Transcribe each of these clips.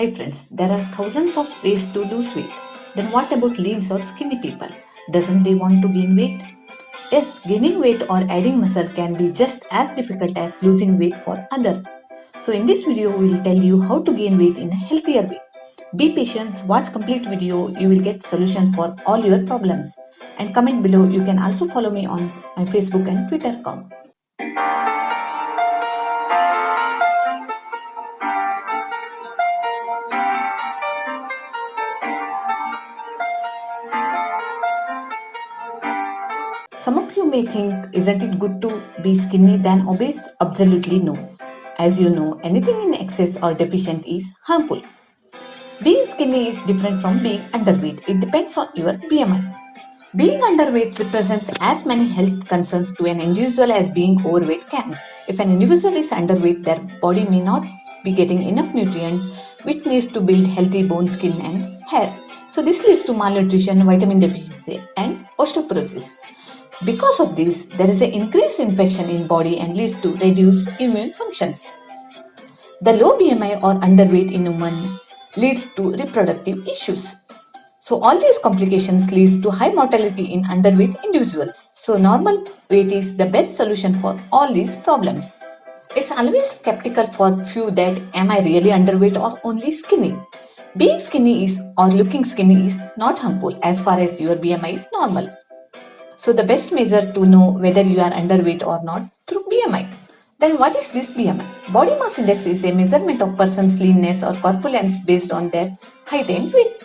Hi friends, there are thousands of ways to lose weight. Then what about lean or skinny people? Doesn't they want to gain weight? Yes, gaining weight or adding muscle can be just as difficult as losing weight for others. So in this video, we will tell you how to gain weight in a healthier way. Be patient, watch complete video, you will get solution for all your problems. And comment below, you can also follow me on my Facebook and Twitter account. Some of you may think, isn't it good to be skinny than obese? Absolutely no. As you know, anything in excess or deficient is harmful. Being skinny is different from being underweight. It depends on your BMI. Being underweight represents as many health concerns to an individual as being overweight can. If an individual is underweight, their body may not be getting enough nutrients which needs to build healthy bone, skin and hair. So this leads to malnutrition, vitamin deficiency and osteoporosis. Because of this, there is an increased infection in body and leads to reduced immune functions. The low BMI or underweight in women leads to reproductive issues. So all these complications lead to high mortality in underweight individuals. So normal weight is the best solution for all these problems. It's always skeptical for few that am I really underweight or only skinny? Being skinny is or looking skinny is not harmful as far as your BMI is normal. So the best measure to know whether you are underweight or not through BMI. Then what is this BMI? Body mass index is a measurement of person's leanness or corpulence based on their height and weight.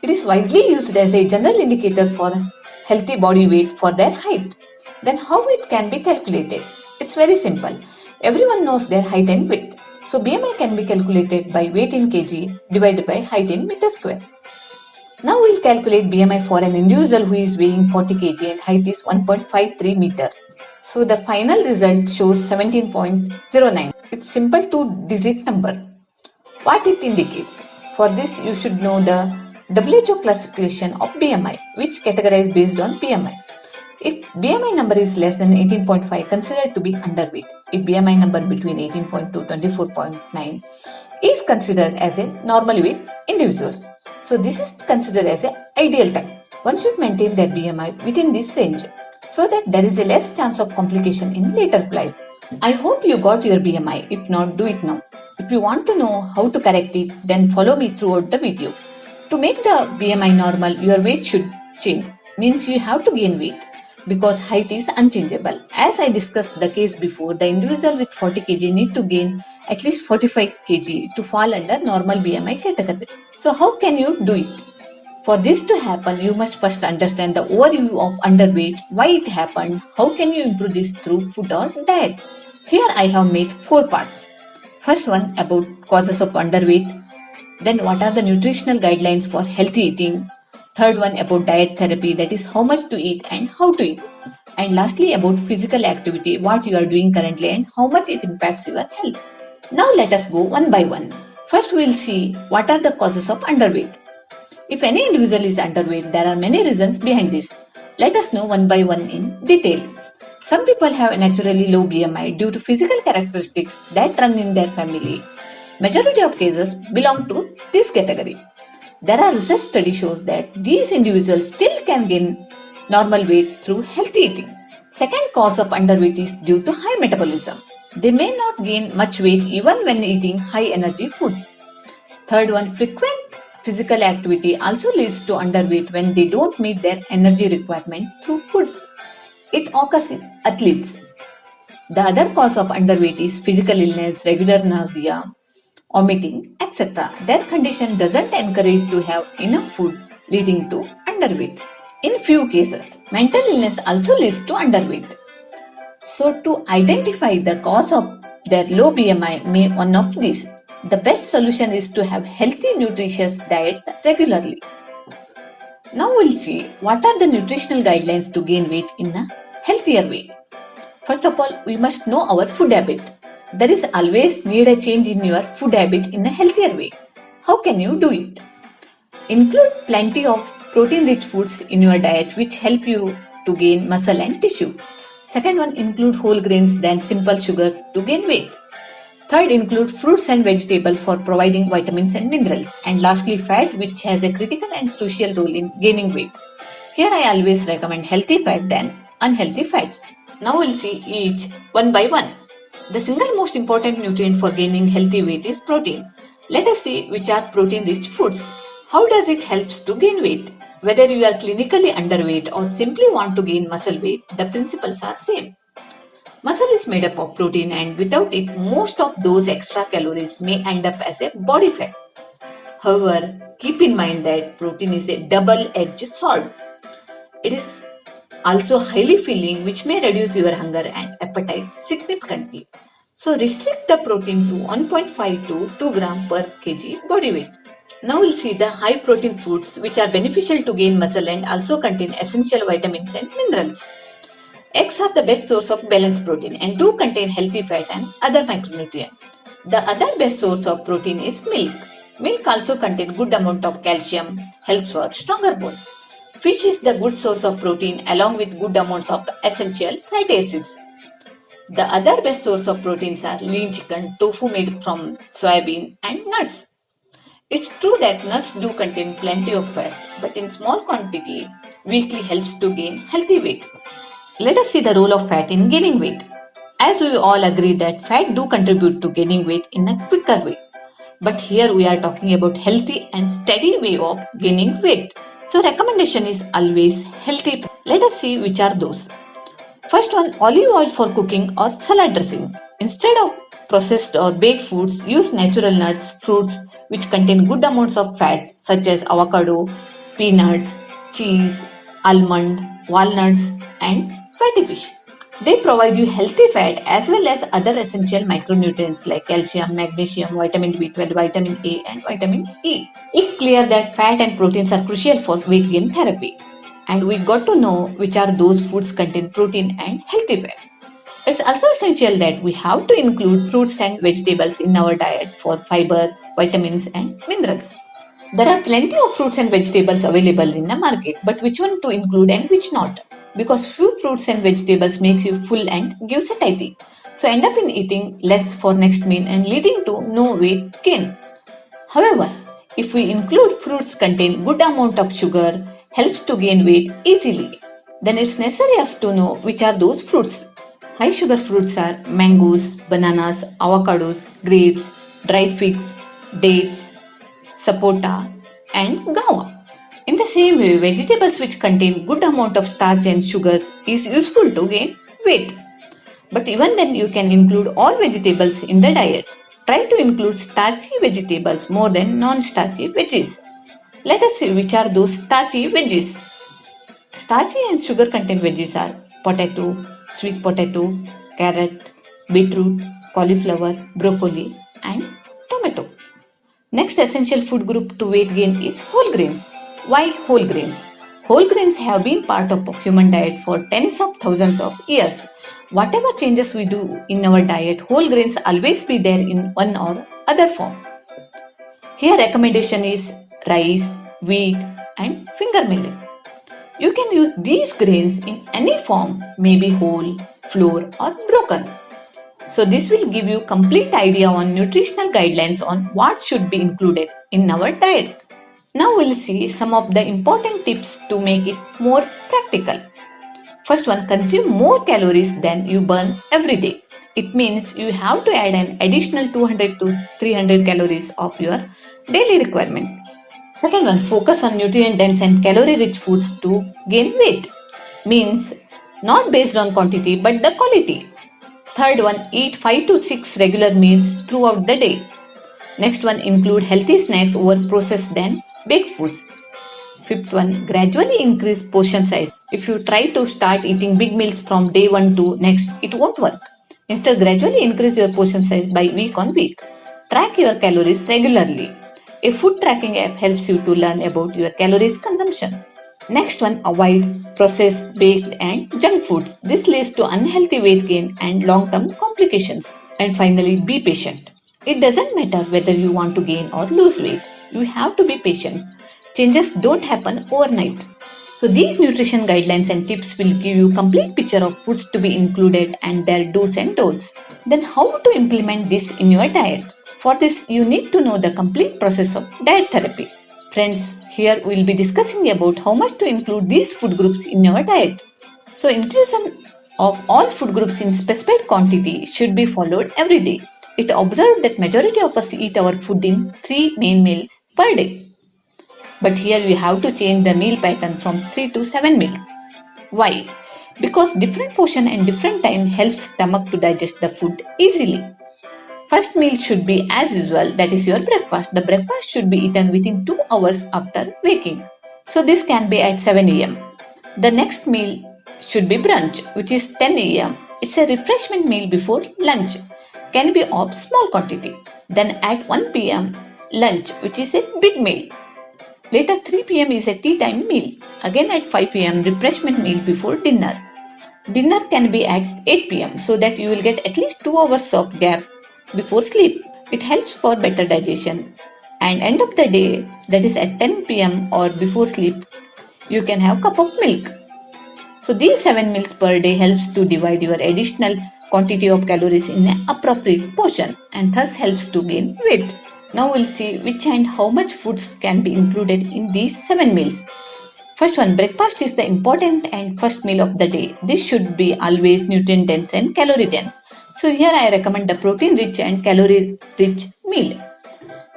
It is widely used as a general indicator for healthy body weight for their height. Then how it can be calculated? It's very simple. Everyone knows their height and weight. So BMI can be calculated by weight in kg divided by height in meter square. Now we'll calculate BMI for an individual who is weighing 40 kg and height is 1.53 meter. So the final result shows 17.09. It's simple two-digit number. What it indicates? For this you should know the WHO classification of BMI, which categorized based on BMI. If BMI number is less than 18.5, considered to be underweight. If BMI number between 18.2 to 24.9 is considered as a normal weight individuals. So this is considered as an ideal type. One should maintain their BMI within this range so that there is a less chance of complication in later life. I hope you got your BMI. If not, do it now. If you want to know how to correct it, then follow me throughout the video. To make the BMI normal, your weight should change. Means you have to gain weight because height is unchangeable. As I discussed the case before, the individual with 40 kg need to gain at least 45 kg to fall under normal BMI category. So how can you do it? For this to happen, you must first understand the overview of underweight, why it happened, how can you improve this through food or diet. Here I have made 4 parts. First one about causes of underweight, then what are the nutritional guidelines for healthy eating, third one about diet therapy, that is how much to eat and how to eat, and lastly about physical activity, what you are doing currently and how much it impacts your health. Now let us go one by one. First we will see what are the causes of underweight. If any individual is underweight, there are many reasons behind this. Let us know one by one in detail. Some people have naturally low BMI due to physical characteristics that run in their family. Majority of cases belong to this category. There are research study shows that these individuals still can gain normal weight through healthy eating. Second cause of underweight is due to high metabolism. They may not gain much weight even when eating high energy foods. Third one, frequent physical activity also leads to underweight when they don't meet their energy requirement through foods. It occurs in athletes. The other cause of underweight is physical illness, regular nausea, vomiting, etc. Their condition doesn't encourage to have enough food, leading to underweight. In few cases, mental illness also leads to underweight. So to identify the cause of their low BMI may one of these. The best solution is to have healthy nutritious diet regularly. Now we'll see what are the nutritional guidelines to gain weight in a healthier way. First of all, we must know our food habit. There is always need a change in your food habit in a healthier way. How can you do it? Include plenty of protein-rich foods in your diet which help you to gain muscle and tissue. Second one, include whole grains than simple sugars to gain weight. Third, include fruits and vegetables for providing vitamins and minerals. And lastly, fat, which has a critical and crucial role in gaining weight. Here I always recommend healthy fat than unhealthy fats. Now we'll see each one by one. The single most important nutrient for gaining healthy weight is protein. Let us see which are protein rich foods. How does it help to gain weight? Whether you are clinically underweight or simply want to gain muscle weight, the principles are same. Muscle is made up of protein and without it, most of those extra calories may end up as a body fat. However, keep in mind that protein is a double-edged sword. It is also highly filling, which may reduce your hunger and appetite significantly. So restrict the protein to 1.5 to 2 gram per kg body weight. Now we'll see the high protein foods which are beneficial to gain muscle and also contain essential vitamins and minerals. Eggs are the best source of balanced protein and do contain healthy fat and other micronutrients. The other best source of protein is milk. Milk also contains good amount of calcium, helps for stronger bones. Fish is the good source of protein along with good amounts of essential fatty acids. The other best source of proteins are lean chicken, tofu made from soybean and nuts. It's true that nuts do contain plenty of fat, but in small quantity weekly helps to gain healthy weight. Let us see the role of fat in gaining weight. As we all agree that fat do contribute to gaining weight in a quicker way. But here we are talking about healthy and steady way of gaining weight. So recommendation is always healthy fat. Let us see which are those. First one, olive oil for cooking or salad dressing. Instead of processed or baked foods, use natural nuts, fruits which contain good amounts of fats such as avocado, peanuts, cheese, almond, walnuts and fatty fish. They provide you healthy fat as well as other essential micronutrients like calcium, magnesium, vitamin B12, vitamin A and vitamin E. It's clear that fat and proteins are crucial for weight gain therapy. And we got to know which are those foods contain protein and healthy fat. It's also essential that we have to include fruits and vegetables in our diet for fiber, vitamins and minerals. There are plenty of fruits and vegetables available in the market, but which one to include and which not? Because few fruits and vegetables makes you full and give satiety. So end up in eating less for next meal and leading to no weight gain. However, if we include fruits contain good amount of sugar, helps to gain weight easily, then it's necessary us to know which are those fruits. High sugar fruits are mangoes, bananas, avocados, grapes, dried figs, dates, sapota, and guava. In the same way, vegetables which contain good amount of starch and sugars is useful to gain weight. But even then, you can include all vegetables in the diet. Try to include starchy vegetables more than non-starchy veggies. Let us see which are those starchy veggies. Starchy and sugar content veggies are potato, sweet potato, carrot, beetroot, cauliflower, broccoli, and tomato. Next essential food group to weight gain is whole grains. Why whole grains? Whole grains have been part of human diet for tens of thousands of years. Whatever changes we do in our diet, whole grains always be there in one or other form. Here recommendation is rice, wheat and finger millet. You can use these grains in any form, maybe whole, flour or broken. So this will give you complete idea on nutritional guidelines on what should be included in our diet. Now we'll see some of the important tips to make it more practical. First one, consume more calories than you burn every day. It means you have to add an additional 200 to 300 calories of your daily requirement. Second one, focus on nutrient dense and calorie rich foods to gain weight. Means not based on quantity but the quality. Third one, eat 5 to 6 regular meals throughout the day. Next one, include healthy snacks over processed and baked foods. Fifth one, gradually increase portion size. If you try to start eating big meals from day 1 to next, it won't work. Instead, gradually increase your portion size by week on week. Track your calories regularly. A food tracking app helps you to learn about your calories consumption. Next one, avoid processed, baked and junk foods. This leads to unhealthy weight gain and long-term complications. And finally, be patient. It doesn't matter whether you want to gain or lose weight. You have to be patient. Changes don't happen overnight. So these nutrition guidelines and tips will give you complete picture of foods to be included and their do's and don'ts. Then how to implement this in your diet? For this, you need to know the complete process of diet therapy. Friends, here we'll be discussing about how much to include these food groups in your diet. So inclusion of all food groups in specified quantity should be followed every day. It observed that majority of us eat our food in 3 main meals per day. But here we have to change the meal pattern from 3 to 7 meals. Why? Because different portion and different time helps stomach to digest the food easily. First meal should be as usual, that is your breakfast. The breakfast should be eaten within 2 hours after waking. So this can be at 7 am. The next meal should be brunch, which is 10 am. It's a refreshment meal before lunch. Can be of small quantity. Then at 1 pm, lunch, which is a big meal. Later 3 pm is a tea time meal. Again at 5 pm, refreshment meal before dinner. Dinner can be at 8 pm so that you will get at least 2 hours of gap before sleep. It helps for better digestion. And end of the day, that is at 10 pm or before sleep, you can have cup of milk. So these 7 meals per day helps to divide your additional quantity of calories in an appropriate portion and thus helps to gain weight. Now we'll see which and how much foods can be included in these 7 meals. First one, breakfast is the important and first meal of the day. This should be always nutrient dense and calorie dense. So here I recommend the protein rich and calorie rich meal.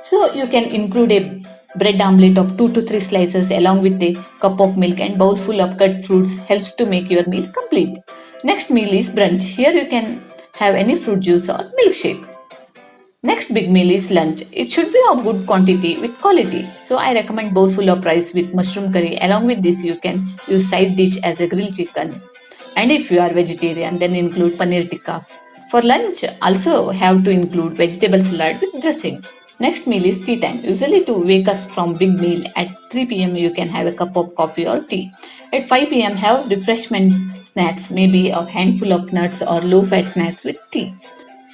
So you can include a bread omelette of 2 to 3 slices along with a cup of milk and bowl full of cut fruits helps to make your meal complete. Next meal is brunch. Here you can have any fruit juice or milkshake. Next big meal is lunch. It should be of good quantity with quality. So I recommend bowl full of rice with mushroom curry. Along with this you can use side dish as a grilled chicken. And if you are vegetarian then include paneer tikka. For lunch also have to include vegetable salad with dressing. Next meal is tea time. Usually to wake us from big meal at 3 pm you can have a cup of coffee or tea. At 5 pm have refreshment snacks, maybe a handful of nuts or low fat snacks with tea.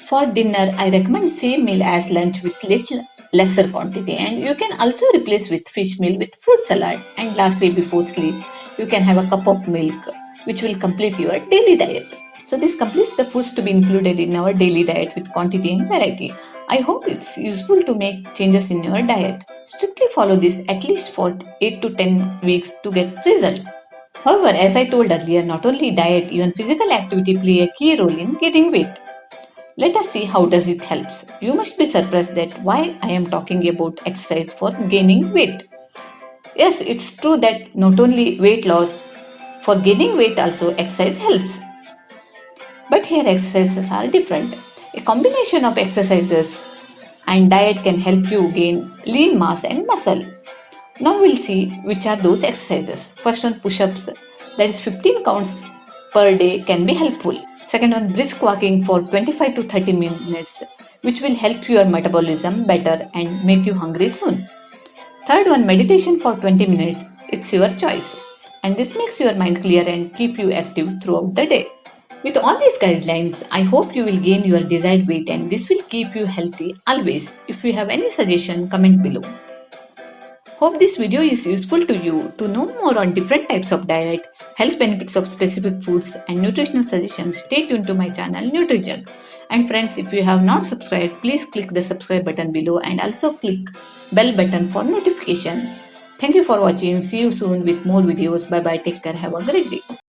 For dinner, I recommend same meal as lunch with little lesser quantity, and you can also replace with fish meal with fruit salad. And lastly, before sleep, you can have a cup of milk, which will complete your daily diet. So this completes the foods to be included in our daily diet with quantity and variety. I hope it's useful to make changes in your diet. Strictly follow this at least for 8 to 10 weeks to get results. However, as I told earlier, not only diet, even physical activity play a key role in gaining weight. Let us see how does it helps. You must be surprised that why I am talking about exercise for gaining weight. Yes, it's true that not only weight loss, for gaining weight also exercise helps. But here exercises are different. A combination of exercises and diet can help you gain lean mass and muscle. Now we'll see which are those exercises. First one, push-ups, that is 15 counts per day can be helpful. Second one, brisk walking for 25 to 30 minutes, which will help your metabolism better and make you hungry soon. Third one, meditation for 20 minutes. It's your choice. And this makes your mind clear and keep you active throughout the day. With all these guidelines, I hope you will gain your desired weight and this will keep you healthy always. If you have any suggestion, comment below. Hope this video is useful to you. To know more on different types of diet, health benefits of specific foods and nutritional suggestions, stay tuned to my channel NutriJug. And friends, if you have not subscribed, please click the subscribe button below and also click bell button for notification. Thank you for watching. See you soon with more videos. Bye bye. Take care. Have a great day.